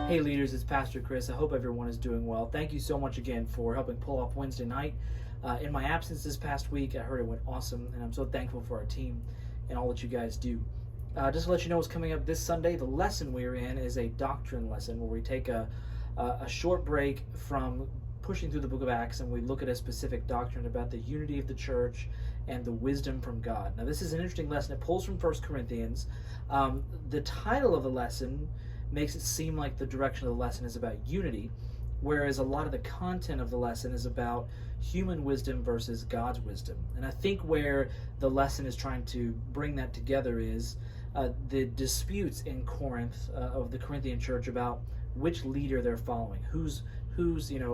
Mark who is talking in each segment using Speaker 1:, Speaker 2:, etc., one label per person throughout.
Speaker 1: Hey leaders, it's Pastor Chris. I hope everyone is doing well. Thank you so much again for helping pull off Wednesday night. In my absence this past week, I heard it went awesome, and I'm so thankful for our team and all that you guys do. Just to let you know what's coming up this Sunday, the lesson we're in is a doctrine lesson where we take a short break from pushing through the book of Acts and we look at a specific doctrine about the unity of the church and the wisdom from God. Now this is an interesting lesson. It pulls from 1 Corinthians. The title of the lesson makes it seem like the direction of the lesson is about unity, whereas a lot of the content of the lesson is about human wisdom versus God's wisdom. And I think where the lesson is trying to bring that together is the disputes in Corinth of the Corinthian church about which leader they're following. Who's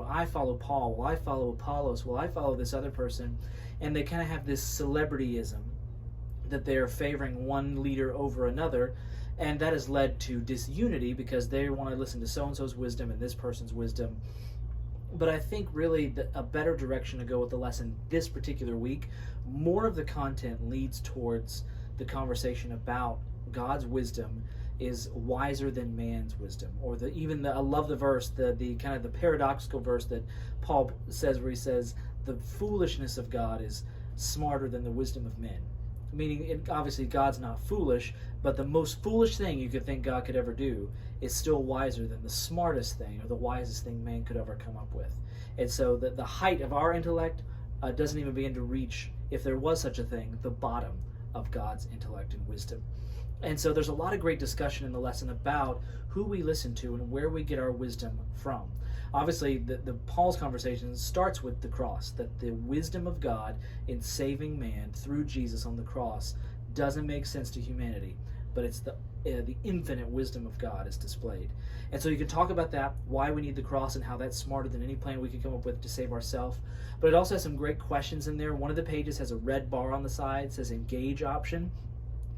Speaker 1: I follow Paul, well I follow Apollos, well I follow this other person, and they kind of have this celebrityism that they're favoring one leader over another. And that has led to disunity because they want to listen to so-and-so's wisdom and this person's wisdom. But I think really a better direction to go with the lesson this particular week, more of the content leads towards the conversation about God's wisdom is wiser than man's wisdom. Or I love the verse, the kind of the paradoxical verse that Paul says where he says, the foolishness of God is smarter than the wisdom of men. Meaning, obviously, God's not foolish, but the most foolish thing you could think God could ever do is still wiser than the smartest thing or the wisest thing man could ever come up with. And so the height of our intellect doesn't even begin to reach, if there was such a thing, the bottom of God's intellect and wisdom. And so there's a lot of great discussion in the lesson about who we listen to and where we get our wisdom from. Obviously, the Paul's conversation starts with the cross, that the wisdom of God in saving man through Jesus on the cross doesn't make sense to humanity, but it's the infinite wisdom of God is displayed. And so you can talk about that, why we need the cross and how that's smarter than any plan we could come up with to save ourselves. But it also has some great questions in there. One of the pages has a red bar on the side, says engage option.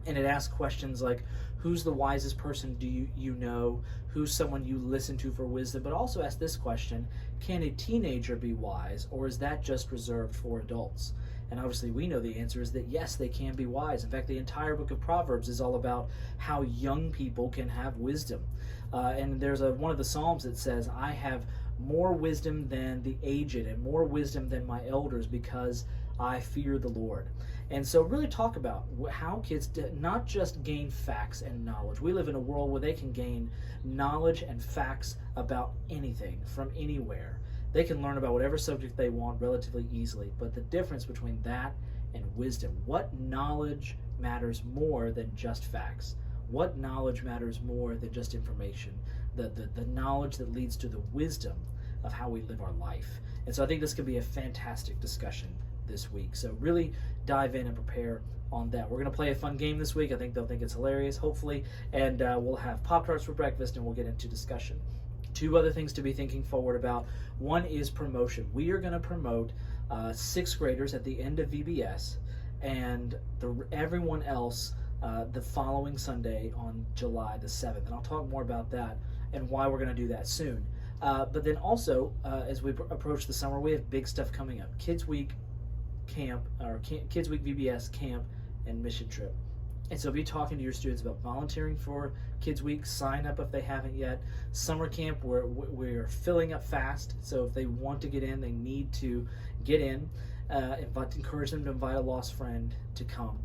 Speaker 1: And it asks questions like, who's the wisest person do you know? Who's someone you listen to for wisdom? But also asks this question, can a teenager be wise, or is that just reserved for adults? And obviously we know the answer is that yes, they can be wise. In fact, the entire book of Proverbs is all about how young people can have wisdom. And there's one of the Psalms that says, I have more wisdom than the aged and more wisdom than my elders because I fear the Lord. And so really talk about how kids not just gain facts and knowledge. We live in a world where they can gain knowledge and facts about anything from anywhere. They can learn about whatever subject they want relatively easily. But the difference between that and wisdom, what knowledge matters more than just facts? What knowledge matters more than just information? The knowledge that leads to the wisdom of how we live our life. And so I think this could be a fantastic discussion this week. So really dive in and prepare on that. We're going to play a fun game this week. I think they'll think it's hilarious, hopefully. And we'll have Pop-Tarts for breakfast and we'll get into discussion. Two other things to be thinking forward about. One is promotion. We are going to promote 6th graders at the end of VBS and everyone else the following Sunday on July the 7th. And I'll talk more about that and why we're going to do that soon. But then also, as we approach the summer, we have big stuff coming up. Kids Week camp, or Kids Week VBS camp and mission trip. And so be talking to your students about volunteering for Kids Week. Sign up if they haven't yet. Summer camp, we're filling up fast. So if they want to get in, they need to get in. Encourage them to invite a lost friend to come.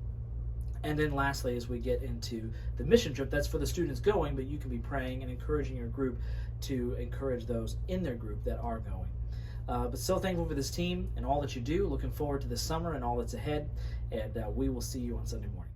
Speaker 1: And then lastly, as we get into the mission trip, that's for the students going, but you can be praying and encouraging your group to encourage those in their group that are going. But so thankful for this team and all that you do. Looking forward to the summer and all that's ahead. And we will see you on Sunday morning.